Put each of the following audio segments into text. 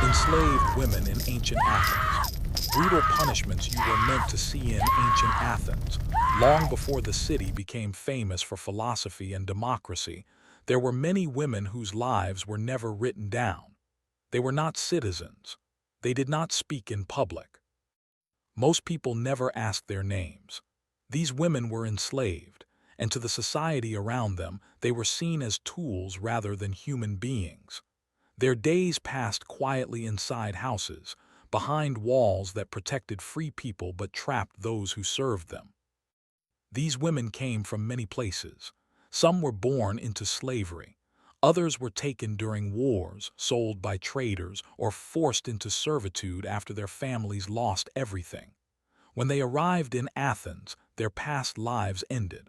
Enslaved women in ancient Athens. Brutal punishments you were meant to see in ancient Athens. Long before the city became famous for philosophy and democracy, there were many women whose lives were never written down. They were not citizens. They did not speak in public. Most people never asked their names. These women were enslaved, and to the society around them, they were seen as tools rather than human beings. Their days passed quietly inside houses, behind walls that protected free people but trapped those who served them. These women came from many places. Some were born into slavery. Others were taken during wars, sold by traders, or forced into servitude after their families lost everything. When they arrived in Athens, their past lives ended.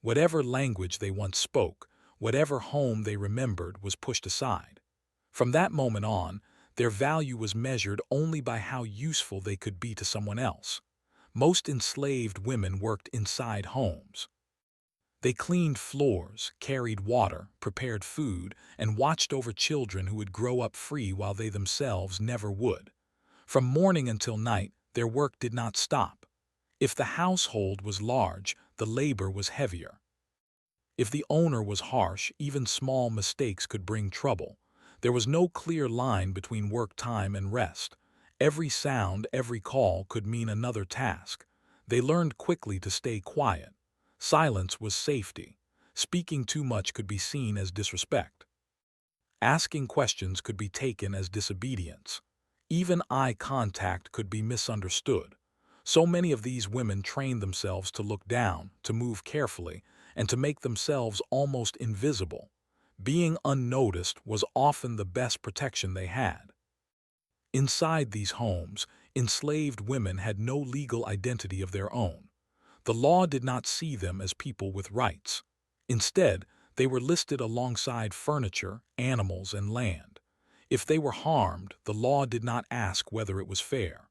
Whatever language they once spoke, whatever home they remembered was pushed aside. From that moment on, their value was measured only by how useful they could be to someone else. Most enslaved women worked inside homes. They cleaned floors, carried water, prepared food, and watched over children who would grow up free while they themselves never would. From morning until night, their work did not stop. If the household was large, the labor was heavier. If the owner was harsh, even small mistakes could bring trouble. There was no clear line between work time and rest. Every sound, every call could mean another task. They learned quickly to stay quiet. Silence was safety. Speaking too much could be seen as disrespect. Asking questions could be taken as disobedience. Even eye contact could be misunderstood. So many of these women trained themselves to look down, to move carefully, and to make themselves almost invisible. Being unnoticed was often the best protection they had. Inside these homes, enslaved women had no legal identity of their own. The law did not see them as people with rights. Instead, they were listed alongside furniture, animals, and land. If they were harmed, the law did not ask whether it was fair.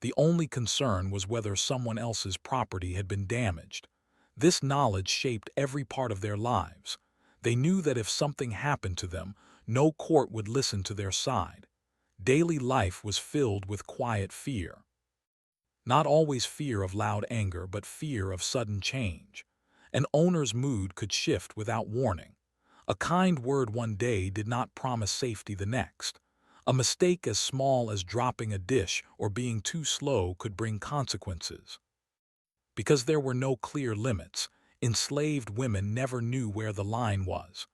The only concern was whether someone else's property had been damaged. This knowledge shaped every part of their lives. They knew that if something happened to them, no court would listen to their side. Daily life was filled with quiet fear. Not always fear of loud anger, but fear of sudden change. An owner's mood could shift without warning. A kind word one day did not promise safety the next. A mistake as small as dropping a dish or being too slow could bring consequences. Because there were no clear limits, enslaved women never knew where the line was.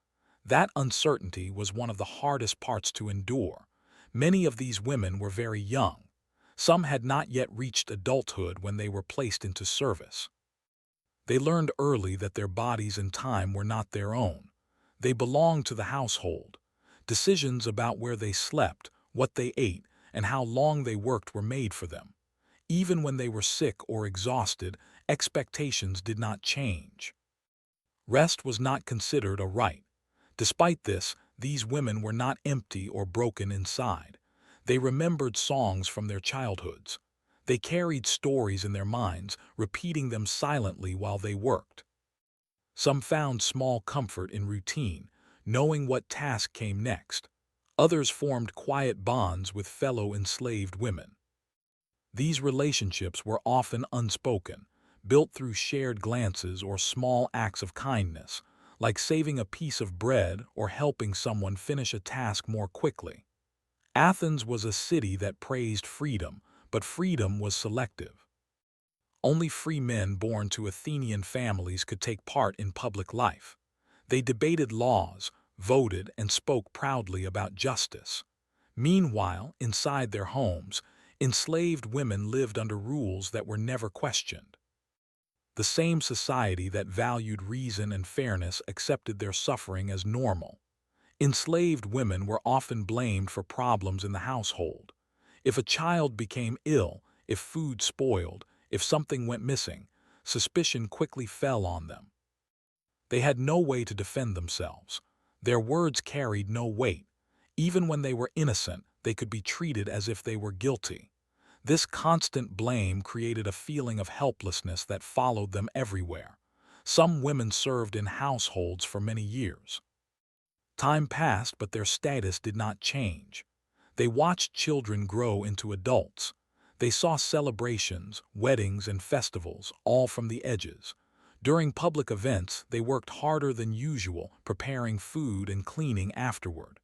That uncertainty was one of the hardest parts to endure. Many of these women were very young. Some had not yet reached adulthood when they were placed into service. They learned early that their bodies and time were not their own. They belonged to the household. Decisions about where they slept, what they ate, and how long they worked were made for them. Even when they were sick or exhausted, expectations did not change. Rest was not considered a right. Despite this, these women were not empty or broken inside. They remembered songs from their childhoods. They carried stories in their minds, repeating them silently while they worked. Some found small comfort in routine, knowing what task came next. Others formed quiet bonds with fellow enslaved women. These relationships were often unspoken, built through shared glances or small acts of kindness, like saving a piece of bread or helping someone finish a task more quickly. Athens was a city that praised freedom, but freedom was selective. Only free men born to Athenian families could take part in public life. They debated laws, voted, and spoke proudly about justice. Meanwhile, inside their homes, enslaved women lived under rules that were never questioned. The same society that valued reason and fairness accepted their suffering as normal. Enslaved women were often blamed for problems in the household. If a child became ill, if food spoiled, if something went missing, suspicion quickly fell on them. They had no way to defend themselves. Their words carried no weight. Even when they were innocent, they could be treated as if they were guilty. This constant blame created a feeling of helplessness that followed them everywhere. Some women served in households for many years. Time passed, but their status did not change. They watched children grow into adults. They saw celebrations, weddings, and festivals, all from the edges. During public events, they worked harder than usual, preparing food and cleaning afterward.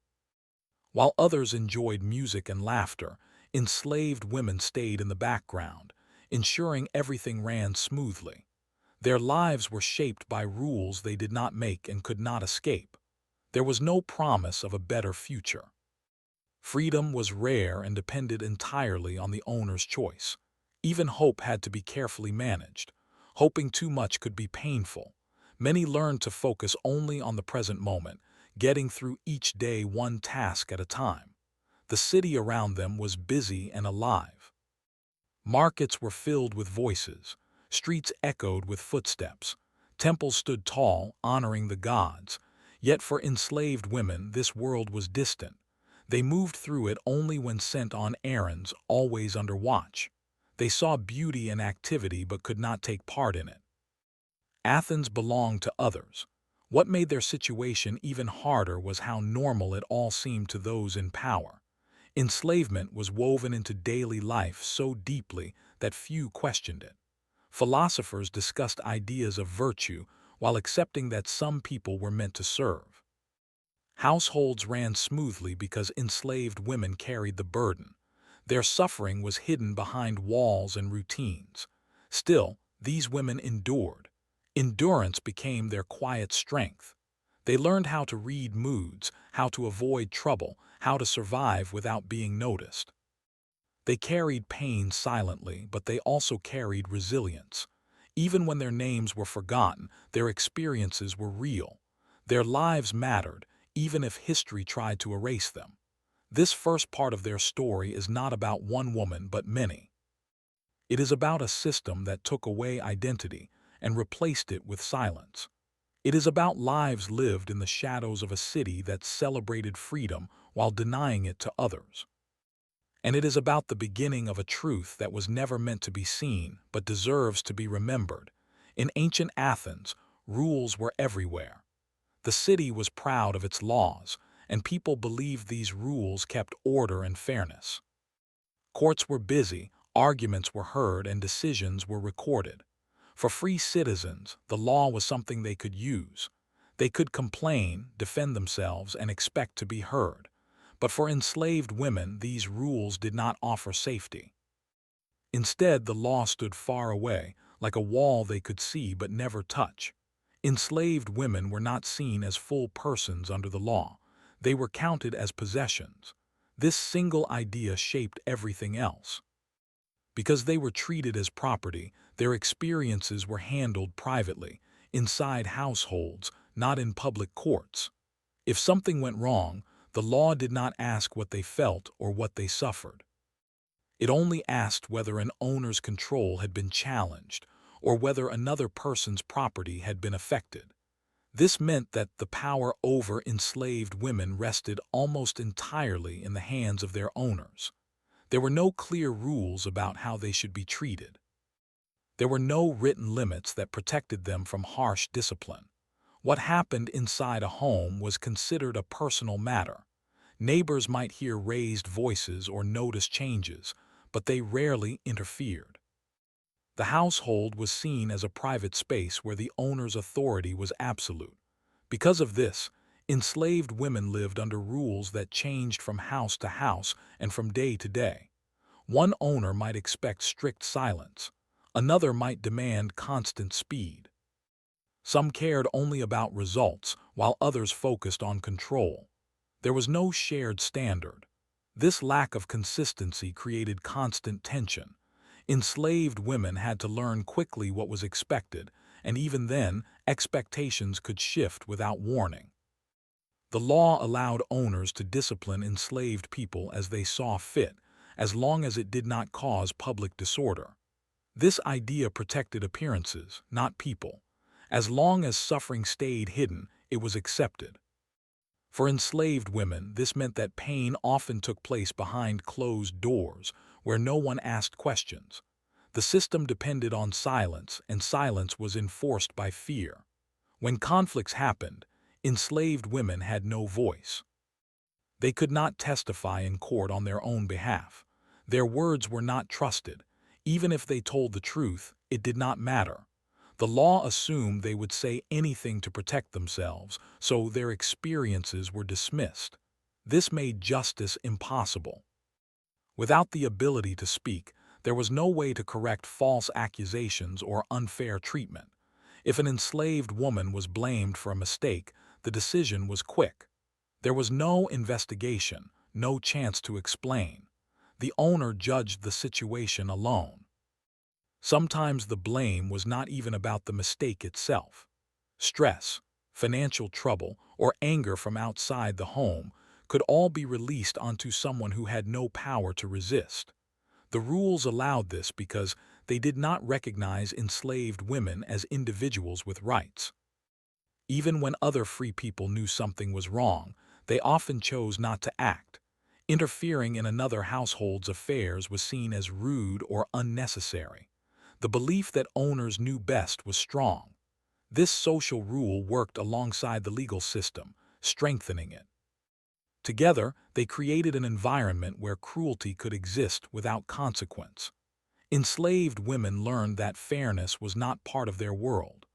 While others enjoyed music and laughter, enslaved women stayed in the background, ensuring everything ran smoothly. Their lives were shaped by rules they did not make and could not escape. There was no promise of a better future. Freedom was rare and depended entirely on the owner's choice. Even hope had to be carefully managed. Hoping too much could be painful. Many learned to focus only on the present moment, getting through each day one task at a time. The city around them was busy and alive. Markets were filled with voices. Streets echoed with footsteps. Temples stood tall, honoring the gods. Yet for enslaved women, this world was distant. They moved through it only when sent on errands, always under watch. They saw beauty and activity but could not take part in it. Athens belonged to others. What made their situation even harder was how normal it all seemed to those in power. Enslavement was woven into daily life so deeply that few questioned it. Philosophers discussed ideas of virtue while accepting that some people were meant to serve. Households ran smoothly because enslaved women carried the burden. Their suffering was hidden behind walls and routines. Still, these women endured. Endurance became their quiet strength. They learned how to read moods, how to avoid trouble, how to survive without being noticed. They carried pain silently, but they also carried resilience. Even when their names were forgotten, their experiences were real. Their lives mattered, even if history tried to erase them. This first part of their story is not about one woman but many. It is about a system that took away identity and replaced it with silence. It is about lives lived in the shadows of a city that celebrated freedom while denying it to others. And it is about the beginning of a truth that was never meant to be seen but deserves to be remembered. In ancient Athens, rules were everywhere. The city was proud of its laws, and people believed these rules kept order and fairness. Courts were busy, arguments were heard, and decisions were recorded. For free citizens, the law was something they could use. They could complain, defend themselves, and expect to be heard. But for enslaved women, these rules did not offer safety. Instead, the law stood far away, like a wall they could see but never touch. Enslaved women were not seen as full persons under the law. They were counted as possessions. This single idea shaped everything else. Because they were treated as property, their experiences were handled privately, inside households, not in public courts. If something went wrong, the law did not ask what they felt or what they suffered. It only asked whether an owner's control had been challenged or whether another person's property had been affected. This meant that the power over enslaved women rested almost entirely in the hands of their owners. There were no clear rules about how they should be treated. There were no written limits that protected them from harsh discipline. What happened inside a home was considered a personal matter. Neighbors might hear raised voices or notice changes, but they rarely interfered. The household was seen as a private space where the owner's authority was absolute. Because of this, enslaved women lived under rules that changed from house to house and from day to day. One owner might expect strict silence. Another might demand constant speed. Some cared only about results, while others focused on control. There was no shared standard. This lack of consistency created constant tension. Enslaved women had to learn quickly what was expected, and even then, expectations could shift without warning. The law allowed owners to discipline enslaved people as they saw fit, as long as it did not cause public disorder. This idea protected appearances, not people. As long as suffering stayed hidden, it was accepted. For enslaved women, this meant that pain often took place behind closed doors, where no one asked questions. The system depended on silence, and silence was enforced by fear. When conflicts happened, enslaved women had no voice. They could not testify in court on their own behalf. Their words were not trusted. Even if they told the truth, it did not matter. The law assumed they would say anything to protect themselves, so their experiences were dismissed. This made justice impossible. Without the ability to speak, there was no way to correct false accusations or unfair treatment. If an enslaved woman was blamed for a mistake, the decision was quick. There was no investigation, no chance to explain. The owner judged the situation alone. Sometimes the blame was not even about the mistake itself. Stress, financial trouble, or anger from outside the home could all be released onto someone who had no power to resist. The rules allowed this because they did not recognize enslaved women as individuals with rights. Even when other free people knew something was wrong, they often chose not to act. Interfering in another household's affairs was seen as rude or unnecessary. The belief that owners knew best was strong. This social rule worked alongside the legal system, strengthening it. Together, they created an environment where cruelty could exist without consequence. Enslaved women learned that fairness was not part of their world.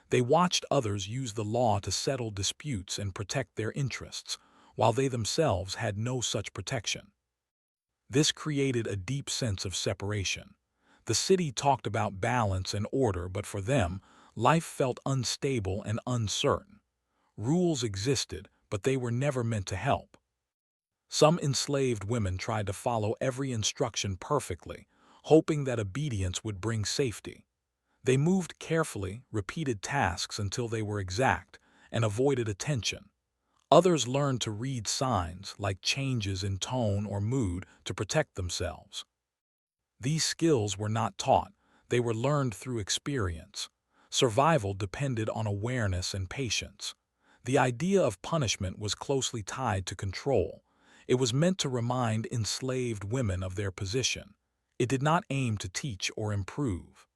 They watched others use the law to settle disputes and protect their interests, while they themselves had no such protection. This created a deep sense of separation. The city talked about balance and order, but for them, life felt unstable and uncertain. Rules existed, but they were never meant to help. Some enslaved women tried to follow every instruction perfectly, hoping that obedience would bring safety. They moved carefully, repeated tasks until they were exact, and avoided attention. Others learned to read signs, like changes in tone or mood, to protect themselves. These skills were not taught, they were learned through experience. Survival depended on awareness and patience. The idea of punishment was closely tied to control. It was meant to remind enslaved women of their position. It did not aim to teach or improve.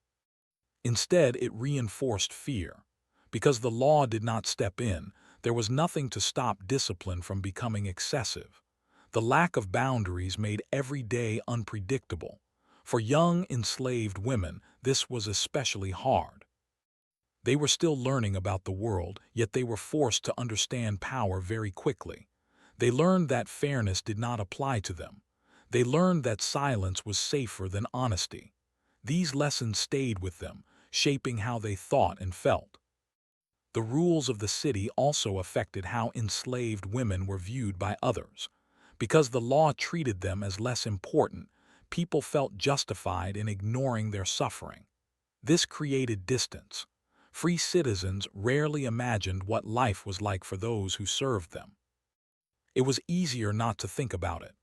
Instead, it reinforced fear. Because the law did not step in, there was nothing to stop discipline from becoming excessive. The lack of boundaries made every day unpredictable. For young, enslaved women, this was especially hard. They were still learning about the world, yet they were forced to understand power very quickly. They learned that fairness did not apply to them. They learned that silence was safer than honesty. These lessons stayed with them, shaping how they thought and felt. The rules of the city also affected how enslaved women were viewed by others. Because the law treated them as less important, people felt justified in ignoring their suffering. This created distance. Free citizens rarely imagined what life was like for those who served them. It was easier not to think about it.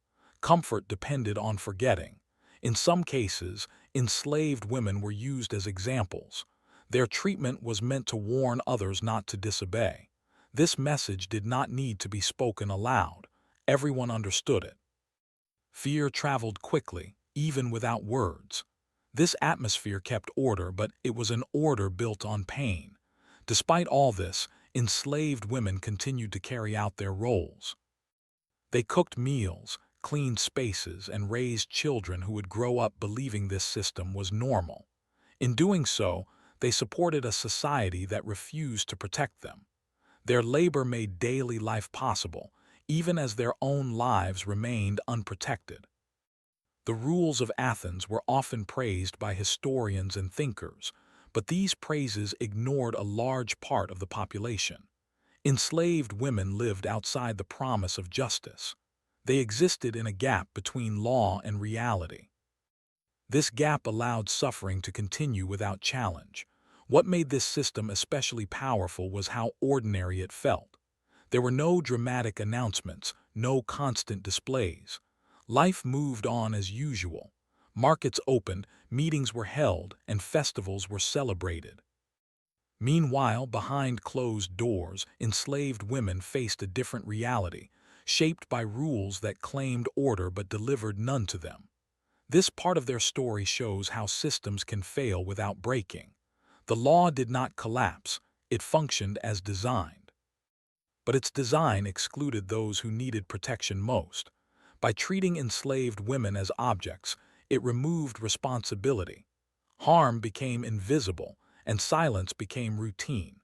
Comfort depended on forgetting. In some cases, enslaved women were used as examples. Their treatment was meant to warn others not to disobey. This message did not need to be spoken aloud. Everyone understood it. Fear traveled quickly, even without words. This atmosphere kept order, but it was an order built on pain. Despite all this, enslaved women continued to carry out their roles. They cooked meals, cleaned spaces, and raised children who would grow up believing this system was normal. In doing so, they supported a society that refused to protect them. Their labor made daily life possible, even as their own lives remained unprotected. The rules of Athens were often praised by historians and thinkers, but these praises ignored a large part of the population. Enslaved women lived outside the promise of justice. They existed in a gap between law and reality. This gap allowed suffering to continue without challenge. What made this system especially powerful was how ordinary it felt. There were no dramatic announcements, no constant displays. Life moved on as usual. Markets opened, meetings were held, and festivals were celebrated. Meanwhile, behind closed doors, enslaved women faced a different reality, shaped by rules that claimed order but delivered none to them. This part of their story shows how systems can fail without breaking. The law did not collapse, it functioned as designed. but its design excluded those who needed protection most. By treating enslaved women as objects, it removed responsibility. Harm became invisible, and silence became routine.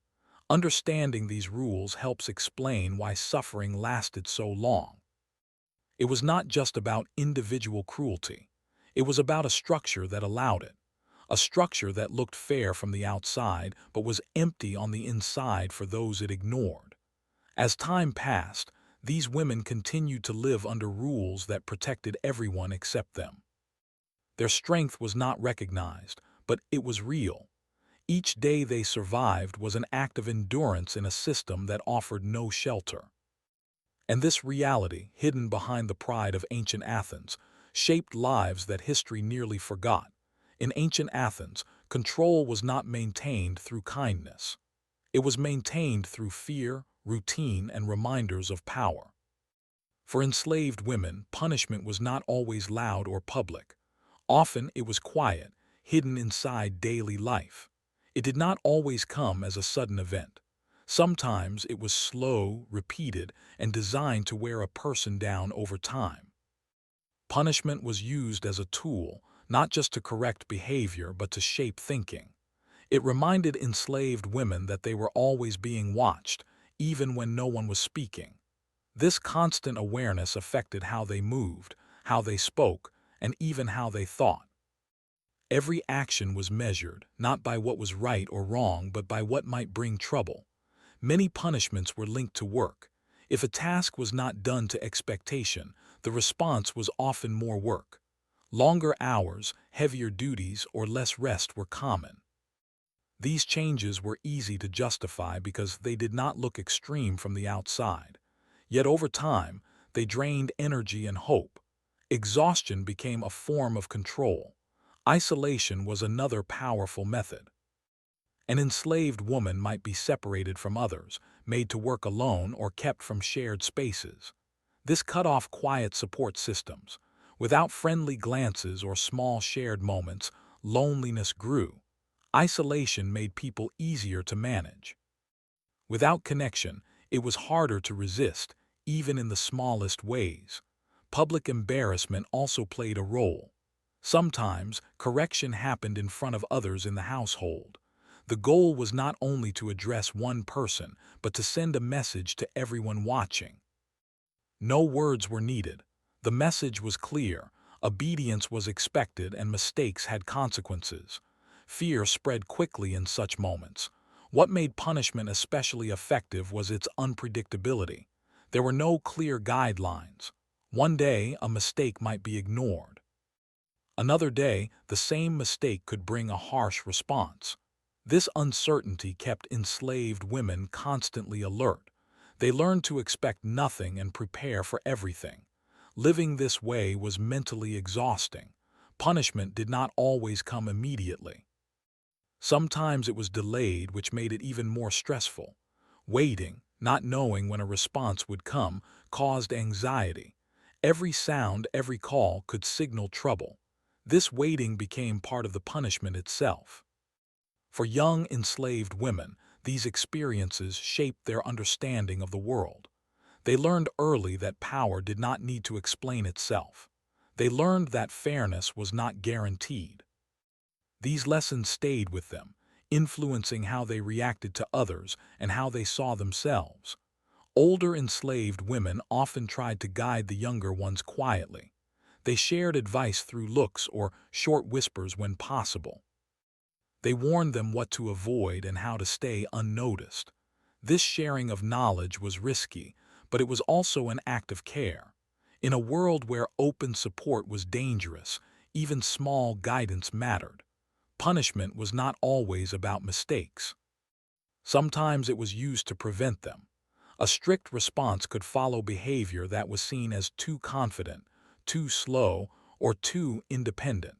Understanding these rules helps explain why suffering lasted so long. It was not just about individual cruelty. It was about a structure that allowed it. A structure that looked fair from the outside but was empty on the inside for those it ignored. As time passed, these women continued to live under rules that protected everyone except them. Their strength was not recognized, but it was real. Each day they survived was an act of endurance in a system that offered no shelter. And this reality, hidden behind the pride of ancient Athens, shaped lives that history nearly forgot. In ancient Athens, control was not maintained through kindness. It was maintained through fear, routine, and reminders of power. For enslaved women, punishment was not always loud or public. Often it was quiet, hidden inside daily life. It did not always come as a sudden event. Sometimes it was slow, repeated, and designed to wear a person down over time. Punishment was used as a tool, not just to correct behavior but to shape thinking. It reminded enslaved women that they were always being watched, even when no one was speaking. This constant awareness affected how they moved, how they spoke, and even how they thought. Every action was measured, not by what was right or wrong, but by what might bring trouble. Many punishments were linked to work. If a task was not done to expectation, the response was often more work. Longer hours, heavier duties, or less rest were common. These changes were easy to justify because they did not look extreme from the outside. Yet over time, they drained energy and hope. Exhaustion became a form of control. Isolation was another powerful method. An enslaved woman might be separated from others, made to work alone, or kept from shared spaces. This cut off quiet support systems. Without friendly glances or small shared moments, loneliness grew. Isolation made people easier to manage. Without connection, it was harder to resist, even in the smallest ways. Public embarrassment also played a role. Sometimes, correction happened in front of others in the household. The goal was not only to address one person, but to send a message to everyone watching. No words were needed. The message was clear. Obedience was expected and mistakes had consequences. Fear spread quickly in such moments. What made punishment especially effective was its unpredictability. There were no clear guidelines. One day, a mistake might be ignored. Another day, the same mistake could bring a harsh response. This uncertainty kept enslaved women constantly alert. They learned to expect nothing and prepare for everything. Living this way was mentally exhausting. Punishment did not always come immediately. Sometimes it was delayed, which made it even more stressful. Waiting, not knowing when a response would come, caused anxiety. Every sound, every call could signal trouble. This waiting became part of the punishment itself. For young enslaved women, these experiences shaped their understanding of the world. They learned early that power did not need to explain itself. They learned that fairness was not guaranteed. These lessons stayed with them, influencing how they reacted to others and how they saw themselves. Older enslaved women often tried to guide the younger ones quietly. They shared advice through looks or short whispers when possible. They warned them what to avoid and how to stay unnoticed. This sharing of knowledge was risky, but it was also an act of care. In a world where open support was dangerous, even small guidance mattered. Punishment was not always about mistakes. Sometimes it was used to prevent them. A strict response could follow behavior that was seen as too confident, too slow, or too independent.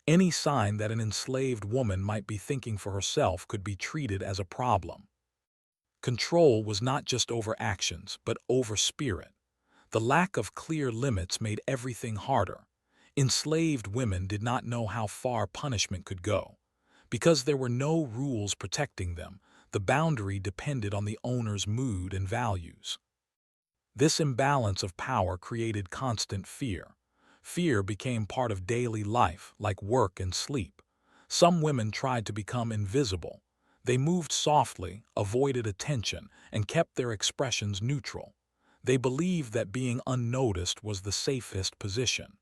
Any sign that an enslaved woman might be thinking for herself could be treated as a problem. Control was not just over actions, but over spirit. The lack of clear limits made everything harder. Enslaved women did not know how far punishment could go. Because there were no rules protecting them, The boundary depended on the owner's mood and values. This imbalance of power created constant fear. Fear became part of daily life, like work and sleep. Some women tried to become invisible. They moved softly, avoided attention, and kept their expressions neutral. They believed that being unnoticed was the safest position.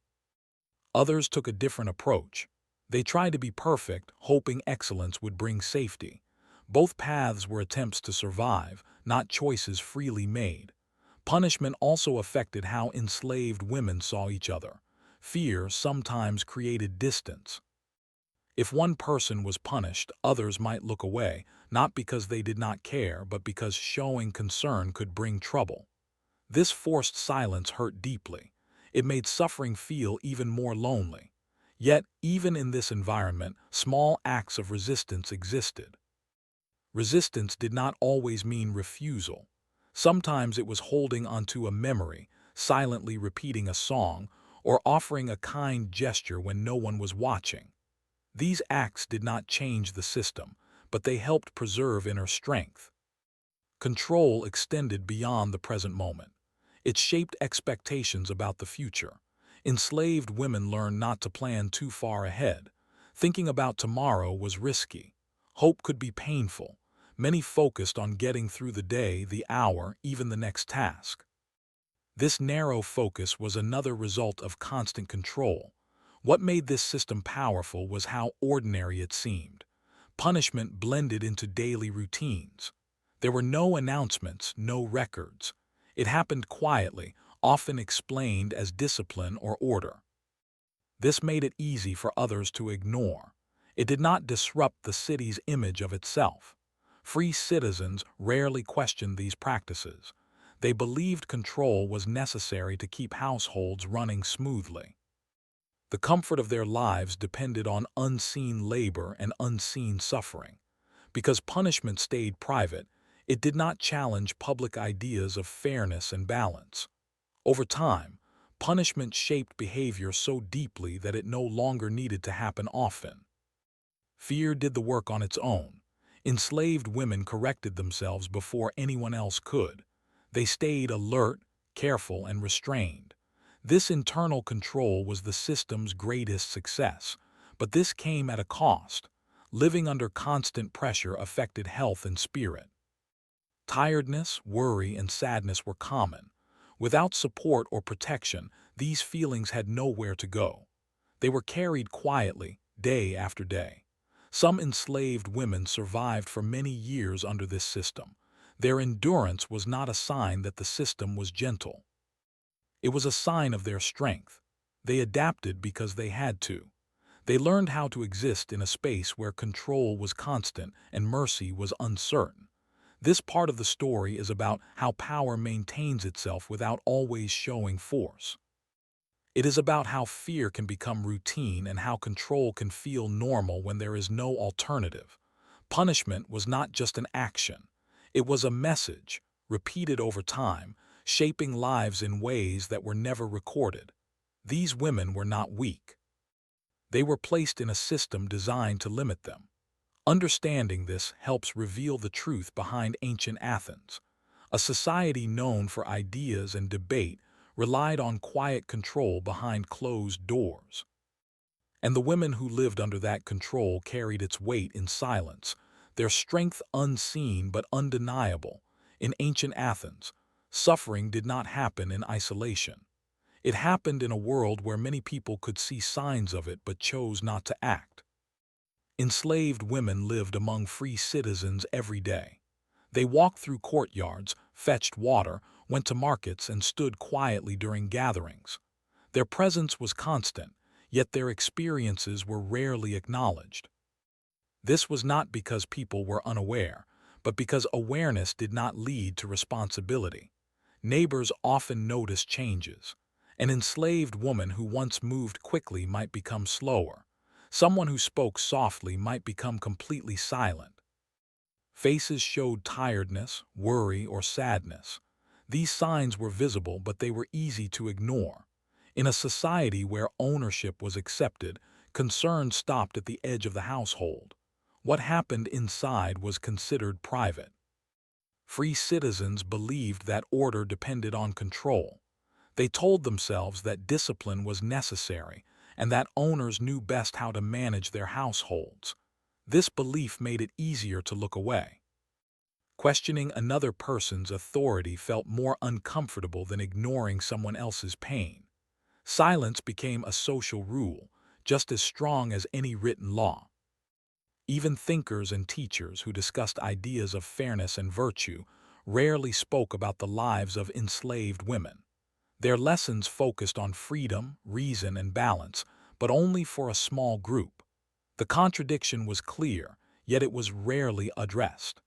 Others took a different approach. They tried to be perfect, hoping excellence would bring safety. Both paths were attempts to survive, not choices freely made. Punishment also affected how enslaved women saw each other. Fear sometimes created distance. If one person was punished, others might look away, not because they did not care, but because showing concern could bring trouble. This forced silence hurt deeply. It made suffering feel even more lonely. Yet, even in this environment, small acts of resistance existed. Resistance did not always mean refusal. Sometimes it was holding onto a memory, silently repeating a song, or offering a kind gesture when no one was watching. These acts did not change the system, but they helped preserve inner strength. Control extended beyond the present moment. It shaped expectations about the future. Enslaved women learned not to plan too far ahead. Thinking about tomorrow was risky. Hope could be painful. Many focused on getting through the day, the hour, even the next task. This narrow focus was another result of constant control. What made this system powerful was how ordinary it seemed. Punishment blended into daily routines. There were no announcements, no records. It happened quietly, often explained as discipline or order. This made it easy for others to ignore. It did not disrupt the city's image of itself. Free citizens rarely questioned these practices. They believed control was necessary to keep households running smoothly. The comfort of their lives depended on unseen labor and unseen suffering. Because punishment stayed private, it did not challenge public ideas of fairness and balance. Over time, punishment shaped behavior so deeply that it no longer needed to happen often. Fear did the work on its own. Enslaved women corrected themselves before anyone else could. They stayed alert, careful, and restrained. This internal control was the system's greatest success, but this came at a cost. Living under constant pressure affected health and spirit. Tiredness, worry, and sadness were common. Without support or protection, these feelings had nowhere to go. They were carried quietly, day after day. Some enslaved women survived for many years under this system. Their endurance was not a sign that the system was gentle. It was a sign of their strength. They adapted because they had to. They learned how to exist in a space where control was constant and mercy was uncertain. This part of the story is about how power maintains itself without always showing force. It is about how fear can become routine and how control can feel normal when there is no alternative. Punishment was not just an action. It was a message, repeated over time, shaping lives in ways that were never recorded. These women were not weak. They were placed in a system designed to limit them. Understanding this helps reveal the truth behind ancient Athens. A society known for ideas and debate relied on quiet control behind closed doors. And the women who lived under that control carried its weight in silence, their strength unseen but undeniable. In ancient Athens, suffering did not happen in isolation. It happened in a world where many people could see signs of it but chose not to act. Enslaved women lived among free citizens every day. They walked through courtyards, fetched water, went to markets, and stood quietly during gatherings. Their presence was constant, yet their experiences were rarely acknowledged. This was not because people were unaware, but because awareness did not lead to responsibility. Neighbors often noticed changes. An enslaved woman who once moved quickly might become slower. Someone who spoke softly might become completely silent. Faces showed tiredness, worry, or sadness. These signs were visible, but they were easy to ignore. In a society where ownership was accepted, concern stopped at the edge of the household. What happened inside was considered private. Free citizens believed that order depended on control. They told themselves that discipline was necessary and that owners knew best how to manage their households. This belief made it easier to look away. Questioning another person's authority felt more uncomfortable than ignoring someone else's pain. Silence became a social rule, just as strong as any written law. Even thinkers and teachers who discussed ideas of fairness and virtue rarely spoke about the lives of enslaved women. Their lessons focused on freedom, reason, and balance, but only for a small group. The contradiction was clear, yet it was rarely addressed.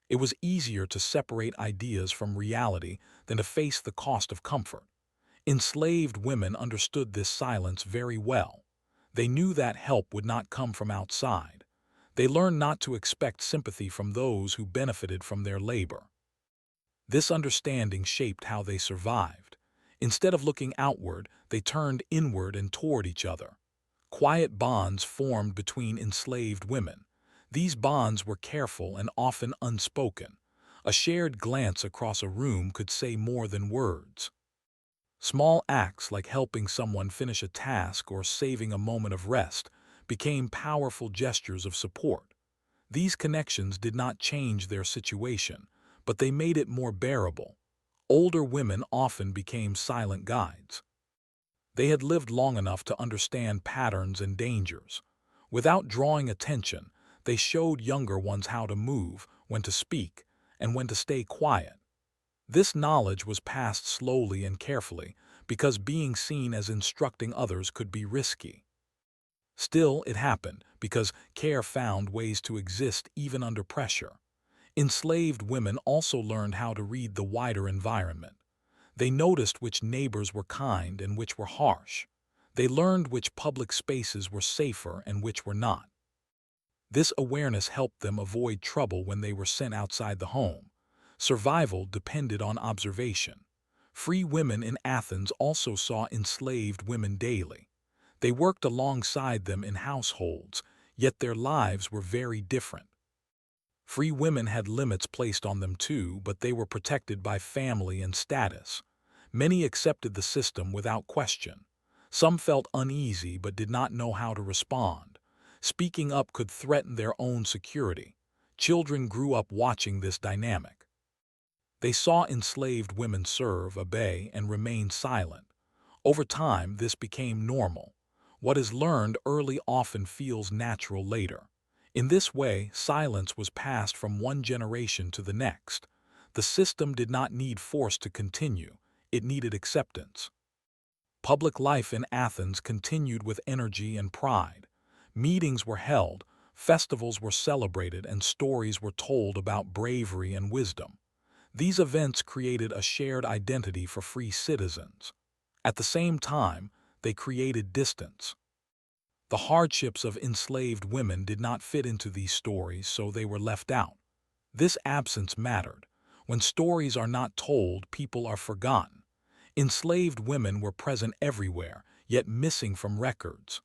It was easier to separate ideas from reality than to face the cost of comfort. Enslaved women understood this silence very well. They knew that help would not come from outside. They learned not to expect sympathy from those who benefited from their labor. This understanding shaped how they survived. Instead of looking outward, they turned inward and toward each other. Quiet bonds formed between enslaved women. These bonds were careful and often unspoken. A shared glance across a room could say more than words. Small acts like helping someone finish a task or saving a moment of rest became powerful gestures of support. These connections did not change their situation, but they made it more bearable. Older women often became silent guides. They had lived long enough to understand patterns and dangers. Without drawing attention, they showed younger ones how to move, when to speak, and when to stay quiet. This knowledge was passed slowly and carefully because being seen as instructing others could be risky. Still, it happened because care found ways to exist even under pressure. Enslaved women also learned how to read the wider environment. They noticed which neighbors were kind and which were harsh. They learned which public spaces were safer and which were not. This awareness helped them avoid trouble when they were sent outside the home. Survival depended on observation. Free women in Athens also saw enslaved women daily. They worked alongside them in households, yet their lives were very different. Free women had limits placed on them too, but they were protected by family and status. Many accepted the system without question. Some felt uneasy but did not know how to respond. Speaking up could threaten their own security. Children grew up watching this dynamic. They saw enslaved women serve, obey, and remain silent. Over time, this became normal. What is learned early often feels natural later. In this way, silence was passed from one generation to the next. The system did not need force to continue, it needed acceptance. Public life in Athens continued with energy and pride. Meetings were held, festivals were celebrated, and stories were told about bravery and wisdom. These events created a shared identity for free citizens. At the same time, they created distance. The hardships of enslaved women did not fit into these stories, so they were left out. This absence mattered. When stories are not told, people are forgotten. Enslaved women were present everywhere, yet missing from records.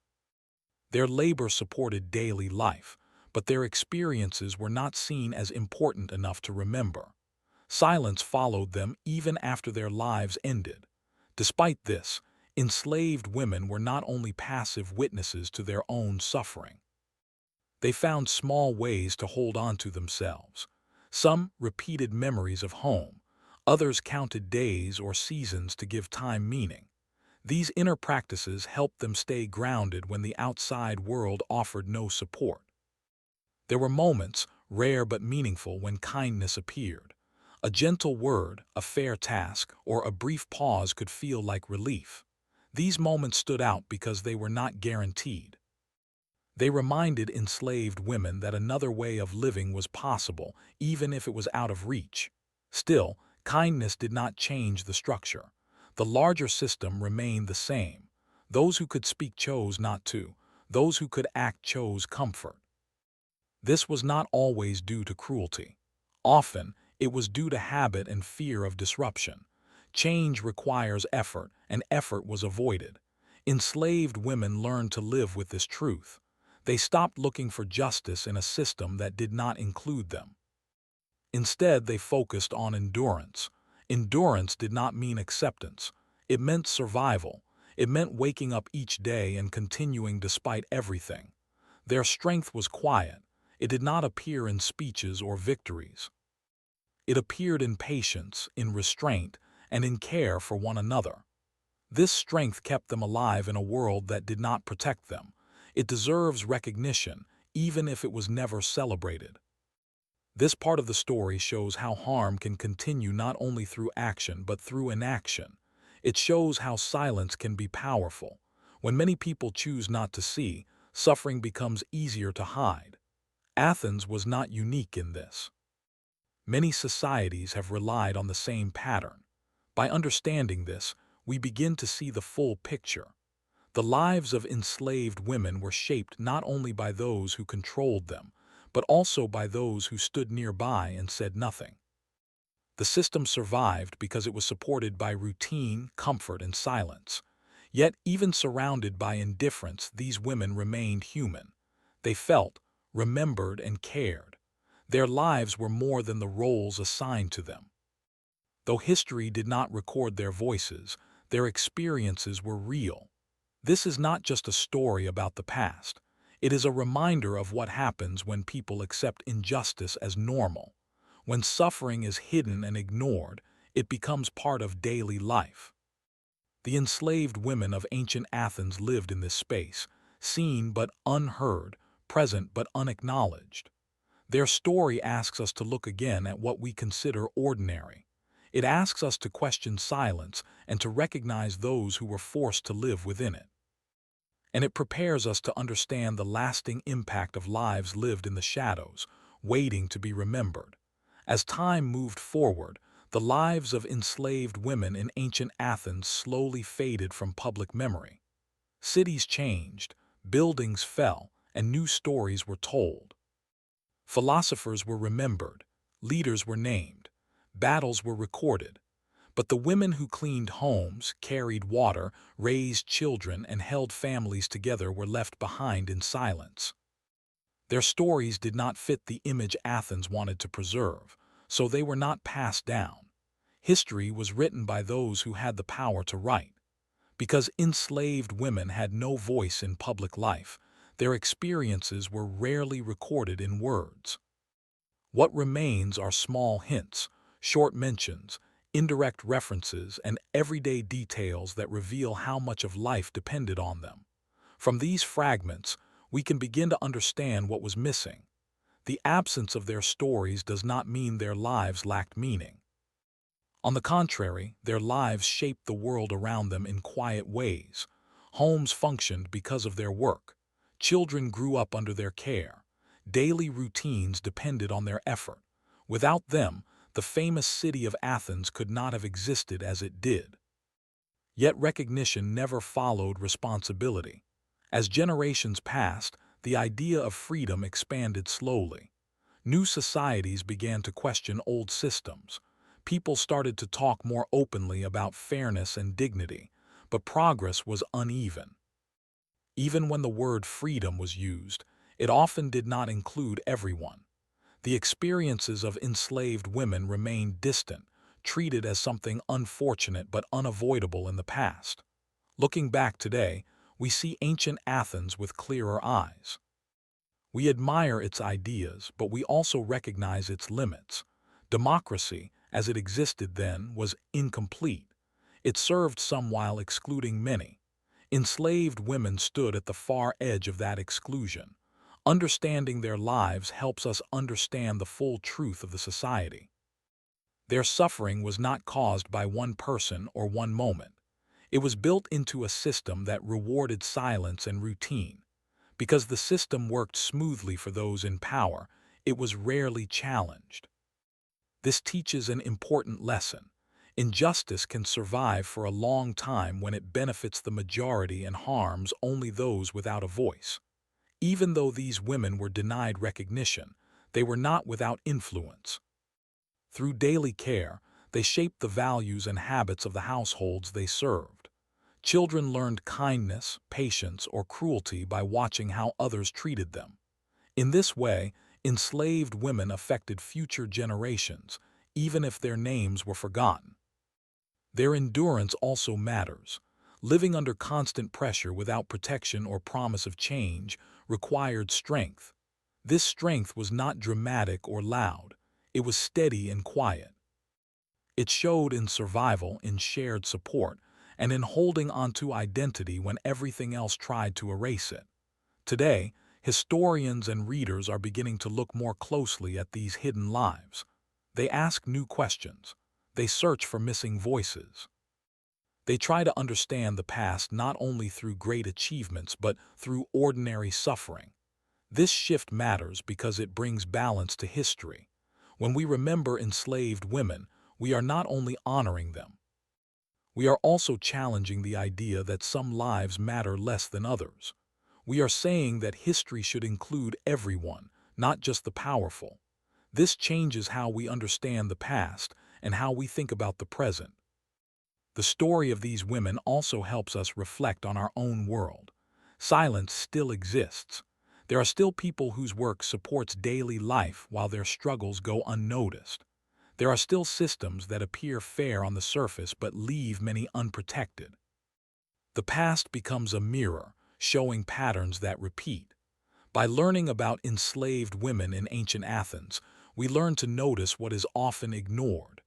Their labor supported daily life, but their experiences were not seen as important enough to remember. Silence followed them even after their lives ended. Despite this, enslaved women were not only passive witnesses to their own suffering. They found small ways to hold on to themselves. Some repeated memories of home. Others counted days or seasons to give time meaning. These inner practices helped them stay grounded when the outside world offered no support. There were moments, rare but meaningful, when kindness appeared. A gentle word, a fair task, or a brief pause could feel like relief. These moments stood out because they were not guaranteed. They reminded enslaved women that another way of living was possible, even if it was out of reach. Still, kindness did not change the structure. The larger system remained the same. Those who could speak chose not to. Those who could act chose comfort. This was not always due to cruelty. Often, it was due to habit and fear of disruption. Change requires effort, and effort was avoided. Enslaved women learned to live with this truth. They stopped looking for justice in a system that did not include them. Instead, they focused on endurance. Endurance did not mean acceptance. It meant survival. It meant waking up each day and continuing despite everything. Their strength was quiet. It did not appear in speeches or victories. It appeared in patience, in restraint, and in care for one another. This strength kept them alive in a world that did not protect them. It deserves recognition, even if it was never celebrated. This part of the story shows how harm can continue not only through action but through inaction. It shows how silence can be powerful. When many people choose not to see, suffering becomes easier to hide. Athens was not unique in this. Many societies have relied on the same pattern. By understanding this, we begin to see the full picture. The lives of enslaved women were shaped not only by those who controlled them, but also by those who stood nearby and said nothing. The system survived because it was supported by routine, comfort, and silence. Yet, even surrounded by indifference, these women remained human. They felt, remembered, and cared. Their lives were more than the roles assigned to them. Though history did not record their voices, their experiences were real. This is not just a story about the past. It is a reminder of what happens when people accept injustice as normal. When suffering is hidden and ignored, it becomes part of daily life. The enslaved women of ancient Athens lived in this space, seen but unheard, present but unacknowledged. Their story asks us to look again at what we consider ordinary. It asks us to question silence and to recognize those who were forced to live within it. And it prepares us to understand the lasting impact of lives lived in the shadows, waiting to be remembered. As time moved forward, the lives of enslaved women in ancient Athens slowly faded from public memory. Cities changed, buildings fell, and new stories were told. Philosophers were remembered, leaders were named, battles were recorded. But the women who cleaned homes, carried water, raised children, and held families together were left behind in silence. Their stories did not fit the image Athens wanted to preserve, so they were not passed down. History was written by those who had the power to write. Because enslaved women had no voice in public life, their experiences were rarely recorded in words. What remains are small hints, short mentions, indirect references, and everyday details that reveal how much of life depended on them. From these fragments, we can begin to understand what was missing. The absence of their stories does not mean their lives lacked meaning. On the contrary, their lives shaped the world around them in quiet ways. Homes functioned because of their work. Children grew up under their care. Daily routines depended on their effort. Without them, the famous city of Athens could not have existed as it did. Yet recognition never followed responsibility. As generations passed, the idea of freedom expanded slowly. New societies began to question old systems. People started to talk more openly about fairness and dignity, but progress was uneven. Even when the word freedom was used, it often did not include everyone. The experiences of enslaved women remained distant, treated as something unfortunate but unavoidable in the past. Looking back today, we see ancient Athens with clearer eyes. We admire its ideas, but we also recognize its limits. Democracy, as it existed then, was incomplete. It served some while excluding many. Enslaved women stood at the far edge of that exclusion. Understanding their lives helps us understand the full truth of the society. Their suffering was not caused by one person or one moment. It was built into a system that rewarded silence and routine. Because the system worked smoothly for those in power, it was rarely challenged. This teaches an important lesson. Injustice can survive for a long time when it benefits the majority and harms only those without a voice. Even though these women were denied recognition, they were not without influence. Through daily care, they shaped the values and habits of the households they served. Children learned kindness, patience, or cruelty by watching how others treated them. In this way, enslaved women affected future generations, even if their names were forgotten. Their endurance also matters. Living under constant pressure without protection or promise of change required strength. This strength was not dramatic or loud. It was steady and quiet. It showed in survival, in shared support, and in holding onto identity when everything else tried to erase it. Today, historians and readers are beginning to look more closely at these hidden lives. They ask new questions. They search for missing voices. They try to understand the past not only through great achievements but through ordinary suffering. This shift matters because it brings balance to history. When we remember enslaved women, we are not only honoring them, we are also challenging the idea that some lives matter less than others. We are saying that history should include everyone, not just the powerful. This changes how we understand the past and how we think about the present. The story of these women also helps us reflect on our own world. Silence still exists. There are still people whose work supports daily life while their struggles go unnoticed. There are still systems that appear fair on the surface but leave many unprotected. The past becomes a mirror, showing patterns that repeat. By learning about enslaved women in ancient Athens, we learn to notice what is often ignored.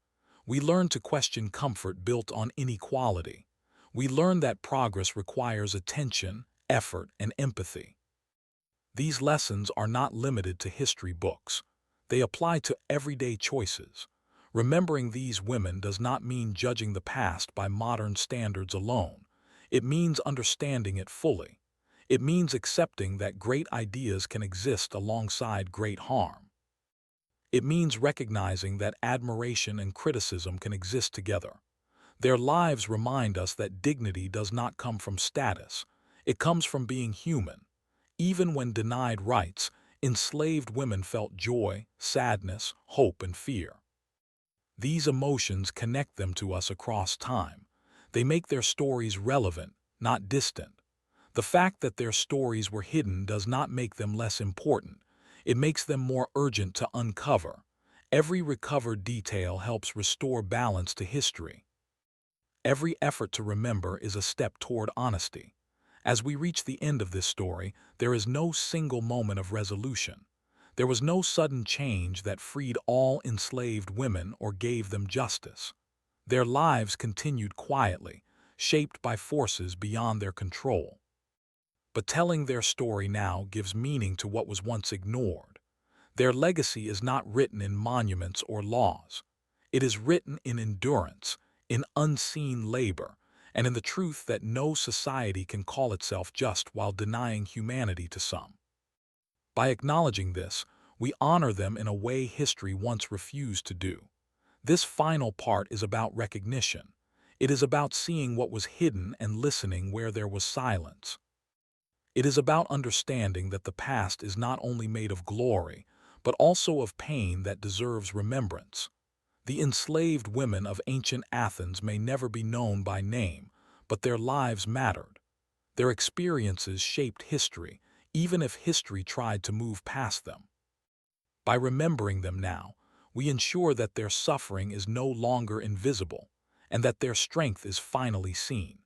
We learn to question comfort built on inequality. We learn that progress requires attention, effort, and empathy. These lessons are not limited to history books. They apply to everyday choices. Remembering these women does not mean judging the past by modern standards alone. It means understanding it fully. It means accepting that great ideas can exist alongside great harm. It means recognizing that admiration and criticism can exist together. Their lives remind us that dignity does not come from status. It comes from being human. Even when denied rights, enslaved women felt joy, sadness, hope, and fear. These emotions connect them to us across time. They make their stories relevant, not distant. The fact that their stories were hidden does not make them less important. It makes them more urgent to uncover. Every recovered detail helps restore balance to history. Every effort to remember is a step toward honesty. As we reach the end of this story, there is no single moment of resolution. There was no sudden change that freed all enslaved women or gave them justice. Their lives continued quietly, shaped by forces beyond their control. But telling their story now gives meaning to what was once ignored. Their legacy is not written in monuments or laws. It is written in endurance, in unseen labor, and in the truth that no society can call itself just while denying humanity to some. By acknowledging this, we honor them in a way history once refused to do. This final part is about recognition. It is about seeing what was hidden and listening where there was silence. It is about understanding that the past is not only made of glory, but also of pain that deserves remembrance. The enslaved women of ancient Athens may never be known by name, but their lives mattered. Their experiences shaped history, even if history tried to move past them. By remembering them now, we ensure that their suffering is no longer invisible, and that their strength is finally seen.